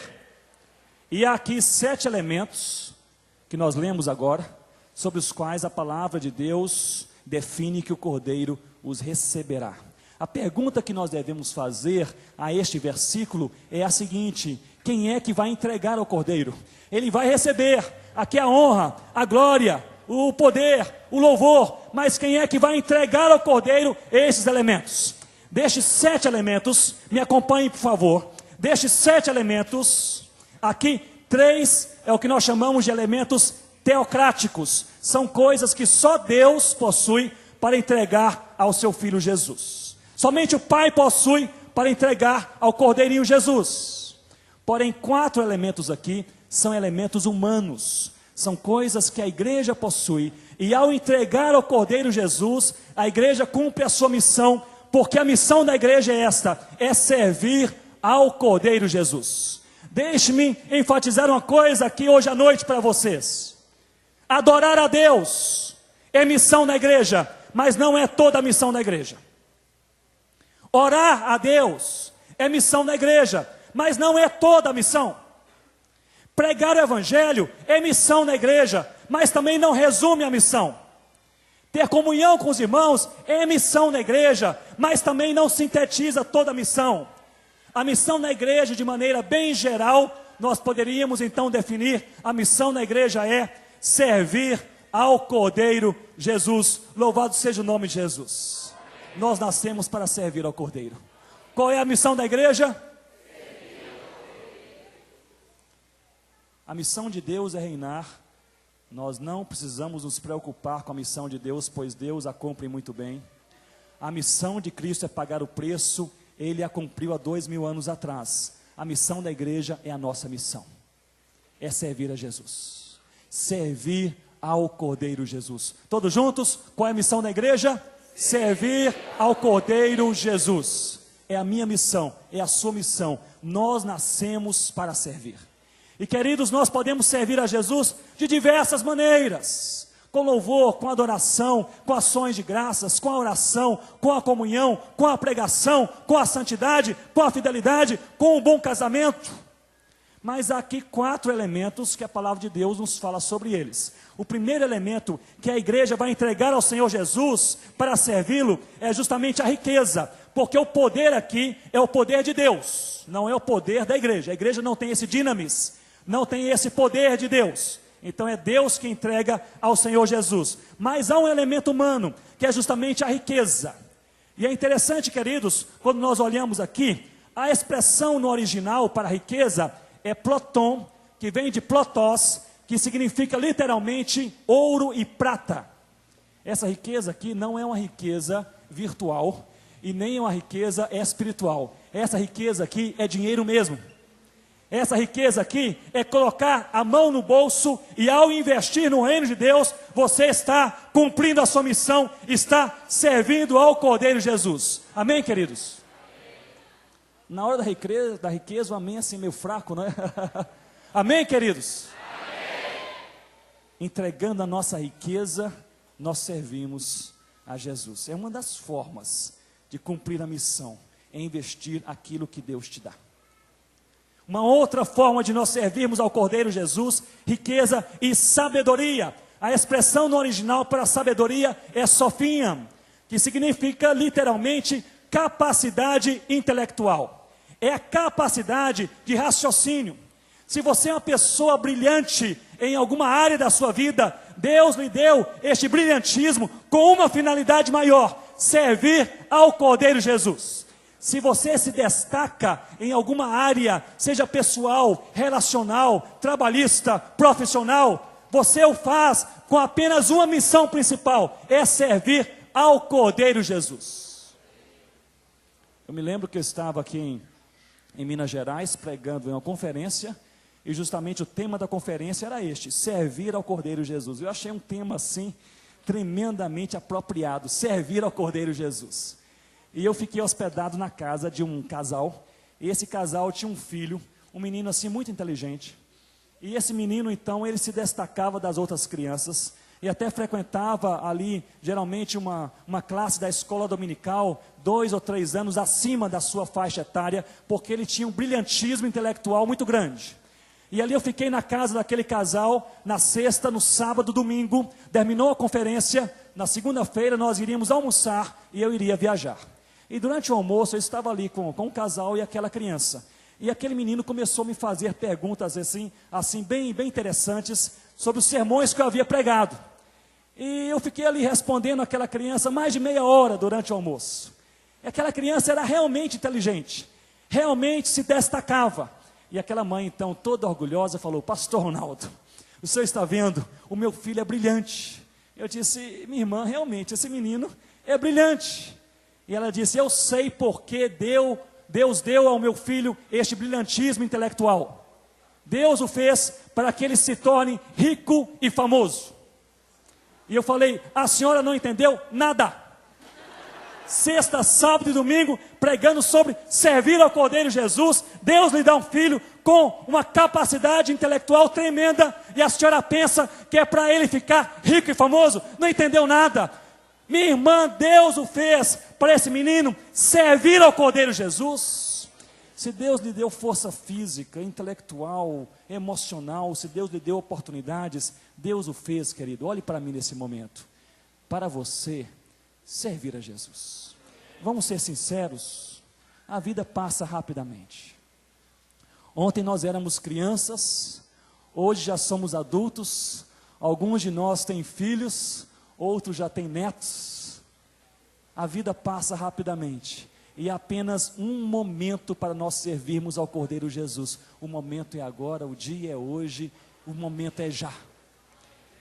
E há aqui 7 elementos, que nós lemos agora, sobre os quais a palavra de Deus define que o Cordeiro os receberá. A pergunta que nós devemos fazer a este versículo é a seguinte: quem é que vai entregar ao Cordeiro? Ele vai receber aqui a honra, a glória, o poder, o louvor, mas quem é que vai entregar ao Cordeiro esses elementos? Destes 7 elementos, me acompanhe por favor, destes 7 elementos, aqui 3 é o que nós chamamos de elementos teocráticos, são coisas que só Deus possui para entregar ao seu Filho Jesus. Somente o Pai possui para entregar ao Cordeirinho Jesus. Porém, 4 elementos aqui são elementos humanos, são coisas que a igreja possui, e ao entregar ao Cordeiro Jesus, a igreja cumpre a sua missão, porque a missão da igreja é esta, é servir ao Cordeiro Jesus. Deixe-me enfatizar uma coisa aqui hoje à noite para vocês: adorar a Deus é missão da igreja, mas não é toda a missão da igreja. Orar a Deus é missão da igreja, mas não é toda a missão. Pregar o evangelho é missão da igreja, mas também não resume a missão. Ter comunhão com os irmãos é missão da igreja, mas também não sintetiza toda a missão. A missão da igreja, de maneira bem geral, nós poderíamos então definir: a missão da igreja é servir ao Cordeiro Jesus. Louvado seja o nome de Jesus. Nós nascemos para servir ao Cordeiro. Qual é a missão da igreja? A missão de Deus é reinar. Nós não precisamos nos preocupar com a missão de Deus, pois Deus a cumpre muito bem. A missão de Cristo é pagar o preço, Ele a cumpriu há 2000 anos atrás. A missão da igreja é a nossa missão, é servir a Jesus, servir ao Cordeiro Jesus. Todos juntos, qual é a missão da igreja? Servir ao Cordeiro Jesus. É a minha missão, é a sua missão. Nós nascemos para servir. E queridos, nós podemos servir a Jesus de diversas maneiras: com louvor, com adoração, com ações de graças, com a oração, com a comunhão, com a pregação, com a santidade, com a fidelidade, com o bom casamento. Mas há aqui 4 elementos que a palavra de Deus nos fala sobre eles. O primeiro elemento que a igreja vai entregar ao Senhor Jesus para servi-lo é justamente a riqueza, porque o poder aqui é o poder de Deus, não é o poder da igreja. A igreja não tem esse dinamis, não tem esse poder de Deus. Então é Deus que entrega ao Senhor Jesus. Mas há um elemento humano, que é justamente a riqueza. E é interessante, queridos, quando nós olhamos aqui, a expressão no original para riqueza é ploton, que vem de plotos, que significa literalmente ouro e prata. Essa riqueza aqui não é uma riqueza virtual e nem uma riqueza espiritual. Essa riqueza aqui é dinheiro mesmo. Essa riqueza aqui é colocar a mão no bolso e, ao investir no reino de Deus, você está cumprindo a sua missão, está servindo ao Cordeiro Jesus. Amém, queridos? Na hora da riqueza, o amém é assim meio fraco, não é? Amém, queridos? Amém. Entregando a nossa riqueza, nós servimos a Jesus. É uma das formas de cumprir a missão, é investir aquilo que Deus te dá. Uma outra forma de nós servirmos ao Cordeiro Jesus: riqueza e sabedoria. A expressão no original para sabedoria é sophiam, que significa literalmente capacidade intelectual. É a capacidade de raciocínio. Se você é uma pessoa brilhante em alguma área da sua vida, Deus lhe deu este brilhantismo com uma finalidade maior: servir ao Cordeiro Jesus. Se você se destaca em alguma área, seja pessoal, relacional, trabalhista, profissional, você o faz com apenas uma missão principal: é servir ao Cordeiro Jesus. Eu me lembro que eu estava aqui em Minas Gerais pregando em uma conferência, e justamente o tema da conferência era este: servir ao Cordeiro Jesus. Eu achei um tema assim tremendamente apropriado, servir ao Cordeiro Jesus. E eu fiquei hospedado na casa de um casal, e esse casal tinha um filho, um menino assim muito inteligente, e esse menino então, ele se destacava das outras crianças, e até frequentava ali, geralmente uma classe da escola dominical, 2 ou 3 anos acima da sua faixa etária, porque ele tinha um brilhantismo intelectual muito grande. E ali eu fiquei na casa daquele casal, na sexta, no sábado, domingo, terminou a conferência, na segunda-feira nós iríamos almoçar e eu iria viajar. E durante o almoço eu estava ali com o casal e aquela criança. E aquele menino começou a me fazer perguntas assim bem interessantes, sobre os sermões que eu havia pregado. E eu fiquei ali respondendo aquela criança mais de meia hora durante o almoço. E aquela criança era realmente inteligente, realmente se destacava. E aquela mãe então, toda orgulhosa, falou: pastor Ronaldo, o senhor está vendo, o meu filho é brilhante. Eu disse: minha irmã, realmente esse menino é brilhante. E ela disse: eu sei porque Deus deu ao meu filho este brilhantismo intelectual. Deus o fez para que ele se torne rico e famoso. E eu falei: a senhora não entendeu nada. Sexta, sábado e domingo, pregando sobre servir ao Cordeiro Jesus. Deus lhe dá um filho com uma capacidade intelectual tremenda, e a senhora pensa que é para ele ficar rico e famoso? Não entendeu nada. Minha irmã, Deus o fez para esse menino servir ao Cordeiro Jesus. Se Deus lhe deu força física, intelectual, emocional, se Deus lhe deu oportunidades, Deus o fez, querido. Olhe para mim nesse momento, para você servir a Jesus. Vamos ser sinceros, a vida passa rapidamente. Ontem nós éramos crianças, hoje já somos adultos, alguns de nós têm filhos, outros já têm netos. A vida passa rapidamente, e há apenas um momento para nós servirmos ao Cordeiro Jesus. O momento é agora, o dia é hoje, o momento é já.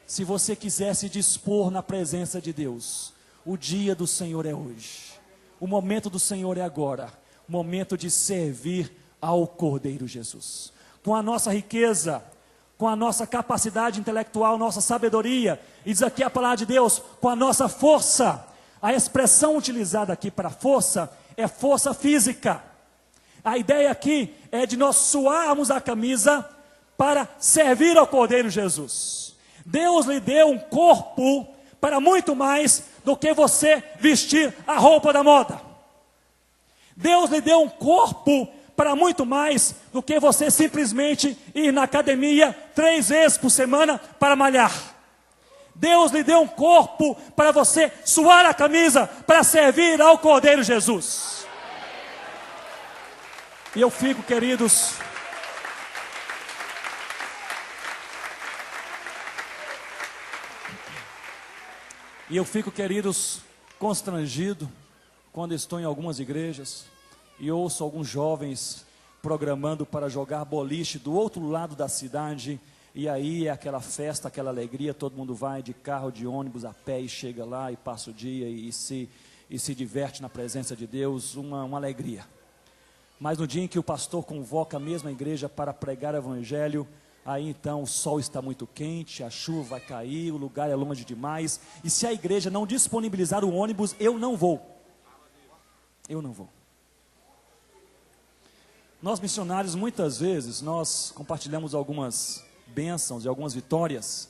Se você quiser se dispor na presença de Deus, o dia do Senhor é hoje, o momento do Senhor é agora, o momento de servir ao Cordeiro Jesus. Com a nossa riqueza, com a nossa capacidade intelectual, nossa sabedoria, e diz aqui a palavra de Deus, com a nossa força. A expressão utilizada aqui para força é força física. A ideia aqui é de nós suarmos a camisa para servir ao Cordeiro Jesus. Deus lhe deu um corpo para muito mais do que você vestir a roupa da moda. Deus lhe deu um corpo para muito mais do que você simplesmente ir na academia 3 vezes por semana para malhar. Deus lhe deu um corpo para você suar a camisa para servir ao Cordeiro Jesus. E eu fico, queridos, constrangido quando estou em algumas igrejas e ouço alguns jovens programando para jogar boliche do outro lado da cidade, e aí é aquela festa, aquela alegria, todo mundo vai de carro, de ônibus, a pé, e chega lá e passa o dia e se diverte na presença de Deus, uma alegria. Mas no dia em que o pastor convoca a mesma igreja para pregar o evangelho, aí então o sol está muito quente, a chuva vai cair, o lugar é longe demais, e se a igreja não disponibilizar o ônibus, eu não vou. Eu não vou. Nós missionários, muitas vezes, nós compartilhamos algumas bênçãos e algumas vitórias,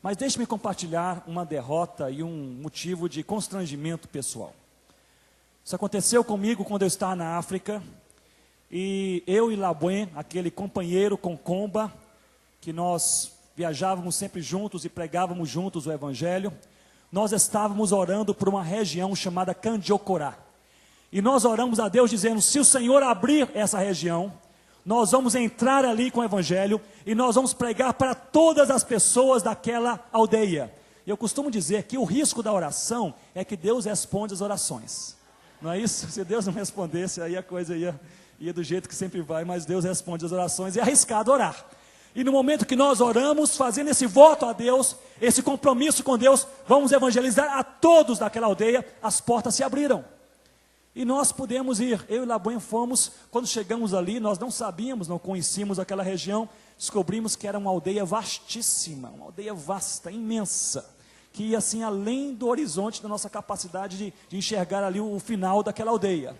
mas deixe-me compartilhar uma derrota e um motivo de constrangimento pessoal. Isso aconteceu comigo quando eu estava na África, e eu e Labuen, aquele companheiro com Comba, que nós viajávamos sempre juntos e pregávamos juntos o evangelho, nós estávamos orando por uma região chamada Candiocorá. E nós oramos a Deus dizendo: se o Senhor abrir essa região, nós vamos entrar ali com o evangelho e nós vamos pregar para todas as pessoas daquela aldeia. Eu costumo dizer que o risco da oração é que Deus responde as orações. Não é isso? Se Deus não respondesse, aí a coisa ia do jeito que sempre vai, mas Deus responde as orações, é arriscado orar. E no momento que nós oramos, fazendo esse voto a Deus, esse compromisso com Deus, vamos evangelizar a todos daquela aldeia, as portas se abriram. E nós pudemos ir, eu e Labanha fomos. Quando chegamos ali, nós não sabíamos, não conhecíamos aquela região, descobrimos que era uma aldeia vastíssima, uma aldeia vasta, imensa, que ia assim além do horizonte da nossa capacidade de enxergar ali o final daquela aldeia.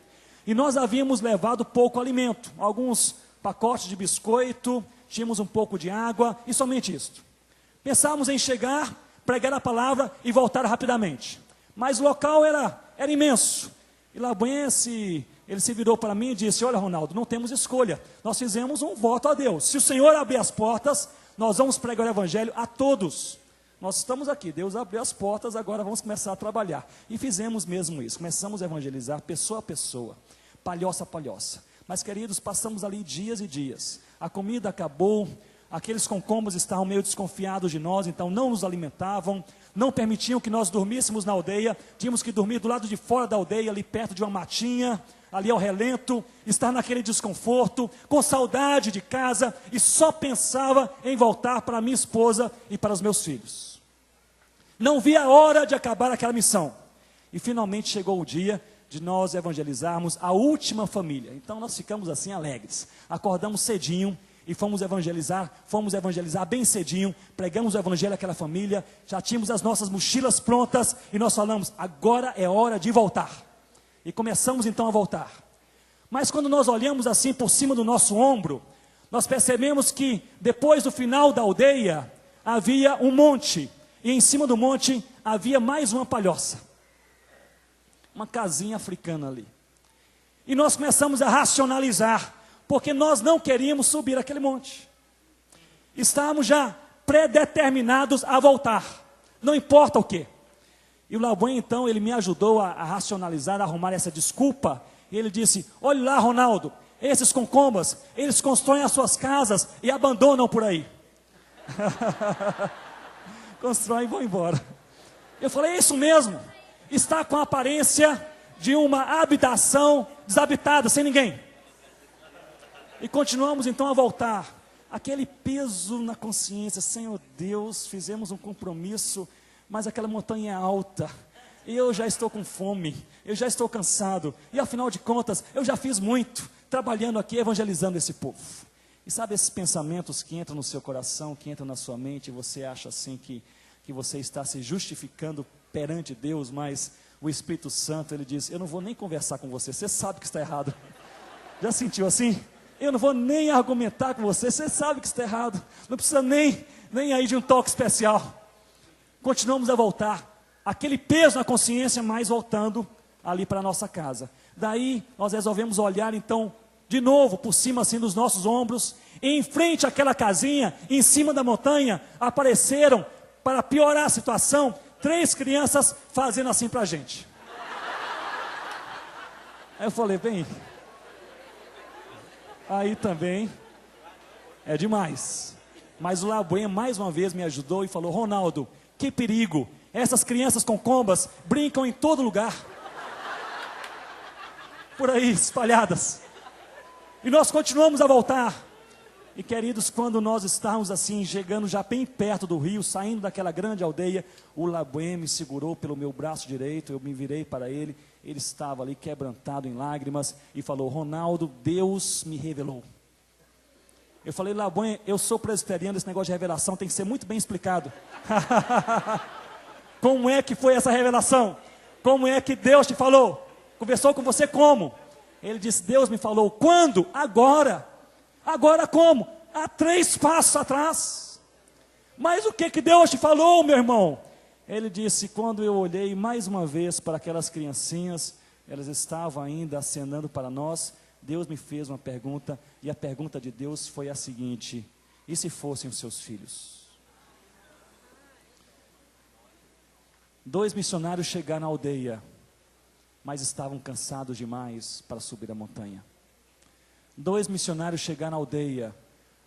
E nós havíamos levado pouco alimento, alguns pacotes de biscoito, tínhamos um pouco de água e somente isso. Pensávamos em chegar, pregar a palavra e voltar rapidamente. Mas o local era imenso. E Labanha ele se virou para mim e disse: olha, Ronaldo, não temos escolha, nós fizemos um voto a Deus, se o Senhor abrir as portas, nós vamos pregar o evangelho a todos. Nós estamos aqui, Deus abriu as portas, agora vamos começar a trabalhar. E fizemos mesmo isso, começamos a evangelizar pessoa a pessoa, palhoça a palhoça. Mas queridos, passamos ali dias e dias, a comida acabou, aqueles concombos estavam meio desconfiados de nós, então não nos alimentavam, não permitiam que nós dormíssemos na aldeia, tínhamos que dormir do lado de fora da aldeia, ali perto de uma matinha, ali ao relento, estar naquele desconforto, com saudade de casa, e só pensava em voltar para minha esposa e para os meus filhos. Não via a hora de acabar aquela missão, e finalmente chegou o dia de nós evangelizarmos a última família. Então nós ficamos assim alegres, acordamos cedinho, e fomos evangelizar bem cedinho, pregamos o evangelho àquela família, já tínhamos as nossas mochilas prontas, e nós falamos: agora é hora de voltar. E começamos então a voltar. Mas quando nós olhamos assim por cima do nosso ombro, nós percebemos que depois do final da aldeia, havia um monte, e em cima do monte havia mais uma palhoça, uma casinha africana ali. E nós começamos a racionalizar, porque nós não queríamos subir aquele monte. Estávamos já predeterminados a voltar, não importa o quê. E o Labanha então, ele me ajudou a racionalizar, a arrumar essa desculpa. E ele disse: olha lá, Ronaldo, esses concombas, eles constroem as suas casas e abandonam por aí. Constroem e vão embora. Eu falei: é isso mesmo, está com a aparência de uma habitação desabitada, sem ninguém. E continuamos então a voltar, aquele peso na consciência: Senhor Deus, fizemos um compromisso, mas aquela montanha é alta, e eu já estou com fome, eu já estou cansado, e afinal de contas, eu já fiz muito, trabalhando aqui, evangelizando esse povo. E sabe esses pensamentos que entram no seu coração, que entram na sua mente, e você acha assim que você está se justificando perante Deus, mas o Espírito Santo, ele diz: eu não vou nem conversar com você, você sabe que está errado. Já sentiu assim? Eu não vou nem argumentar com você, você sabe que está errado, não precisa nem aí de um toque especial. Continuamos a voltar, aquele peso na consciência, mas voltando ali para a nossa casa. Daí nós resolvemos olhar então de novo por cima assim dos nossos ombros, e em frente àquela casinha, em cima da montanha, apareceram, para piorar a situação, 3 crianças fazendo assim para a gente. Aí eu falei: bem, aí também é demais. Mas o Labanha mais uma vez me ajudou e falou: Ronaldo, que perigo, essas crianças com combas brincam em todo lugar, por aí espalhadas. E nós continuamos a voltar. E queridos, quando nós estávamos assim, chegando já bem perto do rio, saindo daquela grande aldeia, o Labanha me segurou pelo meu braço direito, eu me virei para ele, ele estava ali quebrantado em lágrimas, e falou: Ronaldo, Deus me revelou. Eu falei: Labanha, eu sou presbiteriano, esse negócio de revelação tem que ser muito bem explicado. Como é que foi essa revelação? Como é que Deus te falou? Conversou com você como? Ele disse: Deus me falou. Quando? Agora. Agora como? Há 3 passos atrás. Mas o que Deus te falou, meu irmão? Ele disse: quando eu olhei mais uma vez para aquelas criancinhas, elas estavam ainda acenando para nós, Deus me fez uma pergunta, e a pergunta de Deus foi a seguinte: e se fossem os seus filhos? 2 missionários chegaram na aldeia, mas estavam cansados demais para subir a montanha. 2 missionários chegaram na aldeia,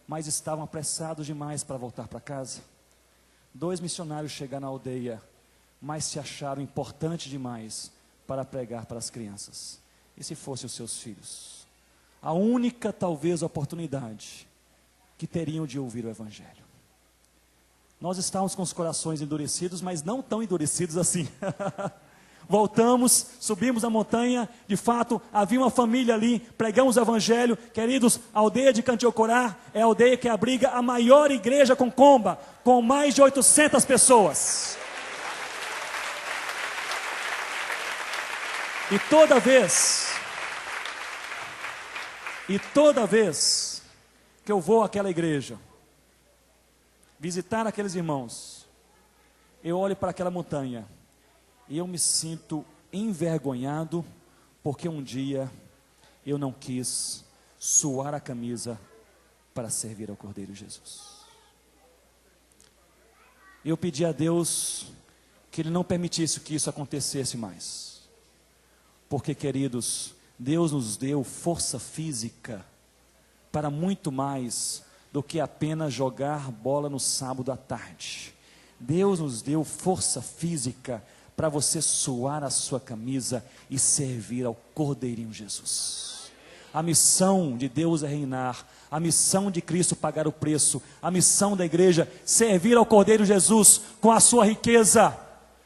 mas estavam apressados demais para voltar para casa. 2 missionários chegaram na aldeia, mas se acharam importante demais para pregar para as crianças. E se fossem os seus filhos? A única, talvez, oportunidade que teriam de ouvir o Evangelho. Nós estávamos com os corações endurecidos, mas não tão endurecidos assim. voltamos, subimos a montanha, de fato, havia uma família ali, pregamos o evangelho. Queridos, a aldeia de Cantiocorá é a aldeia que abriga a maior igreja com Comba, com mais de 800 pessoas. E toda vez que eu vou àquela igreja, visitar aqueles irmãos, eu olho para aquela montanha e eu me sinto envergonhado, porque um dia eu não quis suar a camisa para servir ao Cordeiro Jesus. Eu pedi a Deus que Ele não permitisse que isso acontecesse mais, porque, queridos, Deus nos deu força física para muito mais do que apenas jogar bola no sábado à tarde. Deus nos deu força física para você suar a sua camisa e servir ao Cordeirinho Jesus. A missão de Deus é reinar, a missão de Cristo pagar o preço, a missão da igreja servir ao Cordeiro Jesus com a sua riqueza,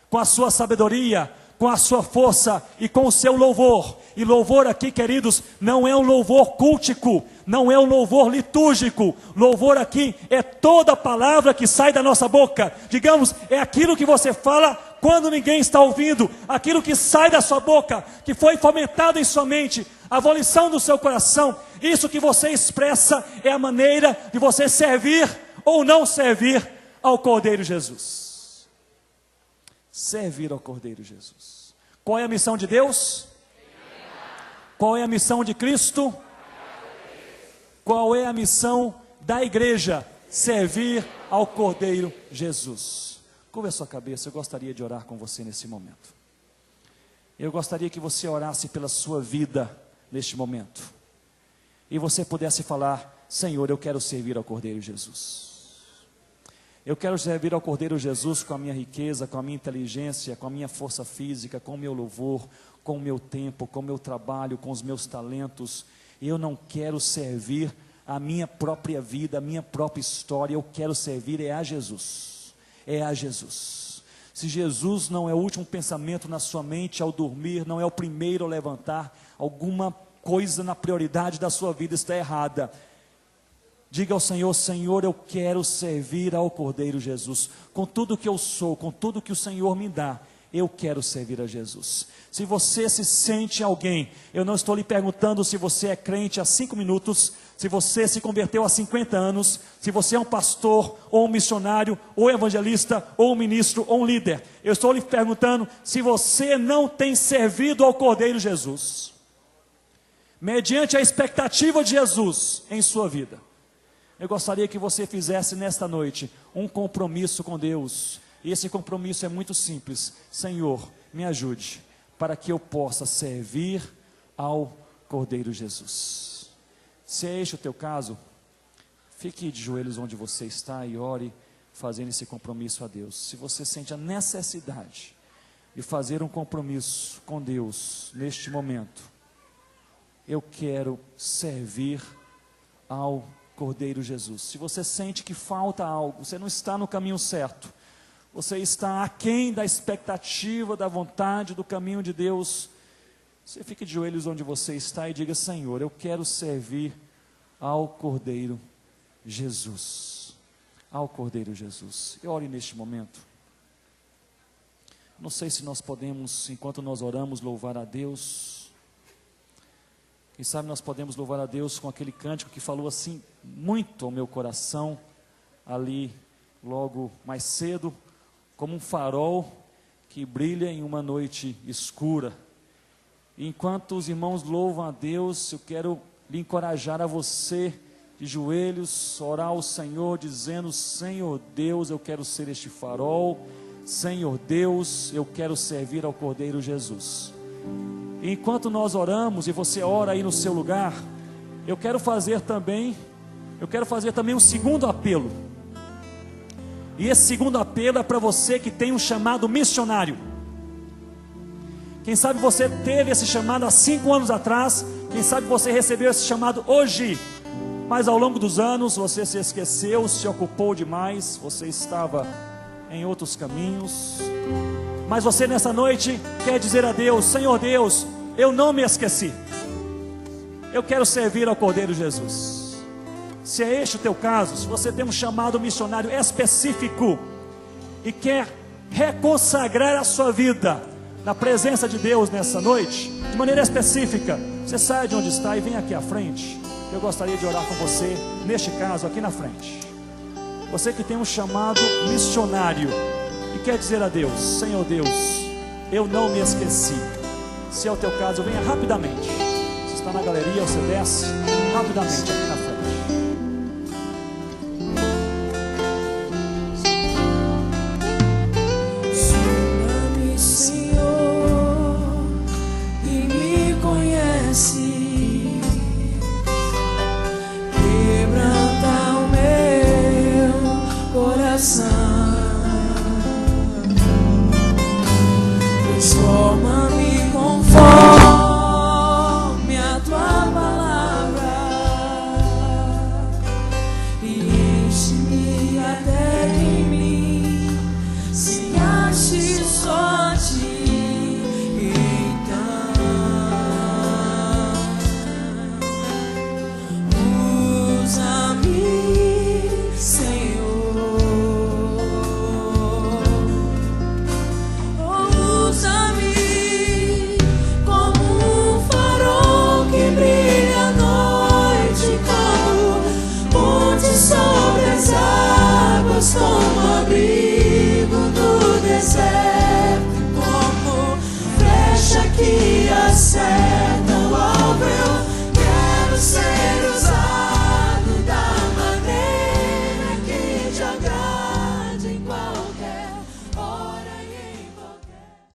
com a sua sabedoria, com a sua força e com o seu louvor. E louvor aqui, queridos, não é um louvor cultico, não é um louvor litúrgico. Louvor aqui é toda palavra que sai da nossa boca. Digamos, é aquilo que você fala quando ninguém está ouvindo, aquilo que sai da sua boca, que foi fomentado em sua mente, a volição do seu coração. Isso que você expressa é a maneira de você servir ou não servir ao Cordeiro Jesus. Servir ao Cordeiro Jesus. Qual é a missão de Deus? Qual é a missão de Cristo? Qual é a missão da igreja? Servir ao Cordeiro Jesus. Curva a sua cabeça, eu gostaria de orar com você nesse momento. Eu gostaria que você orasse pela sua vida neste momento. E você pudesse falar: Senhor, eu quero servir ao Cordeiro Jesus. Eu quero servir ao Cordeiro Jesus com a minha riqueza, com a minha inteligência, com a minha força física, com o meu louvor, com o meu tempo, com o meu trabalho, com os meus talentos. Eu não quero servir a minha própria vida, a minha própria história. Eu quero servir a Jesus. É a Jesus. Se Jesus não é o último pensamento na sua mente ao dormir, não é o primeiro ao levantar, alguma coisa na prioridade da sua vida está errada. Diga ao Senhor: Senhor, eu quero servir ao Cordeiro Jesus, com tudo que eu sou, com tudo que o Senhor me dá, eu quero servir a Jesus. Se você se sente alguém, eu não estou lhe perguntando se você é crente há 5 minutos, se você se converteu há 50 anos, se você é um pastor, ou um missionário, ou evangelista, ou um ministro, ou um líder. Eu estou lhe perguntando se você não tem servido ao Cordeiro Jesus, mediante a expectativa de Jesus em sua vida. Eu gostaria que você fizesse nesta noite um compromisso com Deus. E esse compromisso é muito simples. Senhor, me ajude para que eu possa servir ao Cordeiro Jesus. Se é este o teu caso, fique de joelhos onde você está e ore fazendo esse compromisso a Deus. Se você sente a necessidade de fazer um compromisso com Deus neste momento, eu quero servir ao Cordeiro Jesus. Se você sente que falta algo, você não está no caminho certo, você está aquém da expectativa, da vontade, do caminho de Deus, você fique de joelhos onde você está e diga: Senhor, eu quero servir ao Cordeiro Jesus. Ao Cordeiro Jesus. E ore neste momento. Não sei se nós podemos, enquanto nós oramos, louvar a Deus. Quem sabe nós podemos louvar a Deus com aquele cântico que falou assim muito ao meu coração, ali logo mais cedo, como um farol que brilha em uma noite escura. E enquanto os irmãos louvam a Deus, eu quero lhe encorajar a você, de joelhos, orar ao Senhor, dizendo: Senhor Deus, eu quero ser este farol. Senhor Deus, eu quero servir ao Cordeiro Jesus. E enquanto nós oramos, e você ora aí no seu lugar, eu quero fazer também um segundo apelo. E esse segundo apelo é para você que tem um chamado missionário. Quem sabe você teve esse chamado há 5 anos atrás, quem sabe você recebeu esse chamado hoje, mas ao longo dos anos você se esqueceu, se ocupou demais, você estava em outros caminhos. Mas você nessa noite quer dizer a Deus: Senhor Deus, eu não me esqueci. Eu quero servir ao Cordeiro Jesus. Se é este o teu caso, se você tem um chamado missionário específico e quer reconsagrar a sua vida na presença de Deus nessa noite, de maneira específica, você sai de onde está e vem aqui à frente. Eu gostaria de orar com você, neste caso, aqui na frente. Você que tem um chamado missionário e quer dizer a Deus: Senhor Deus, eu não me esqueci. Se é o teu caso, venha rapidamente. Se está na galeria, você desce rapidamente aqui na frente.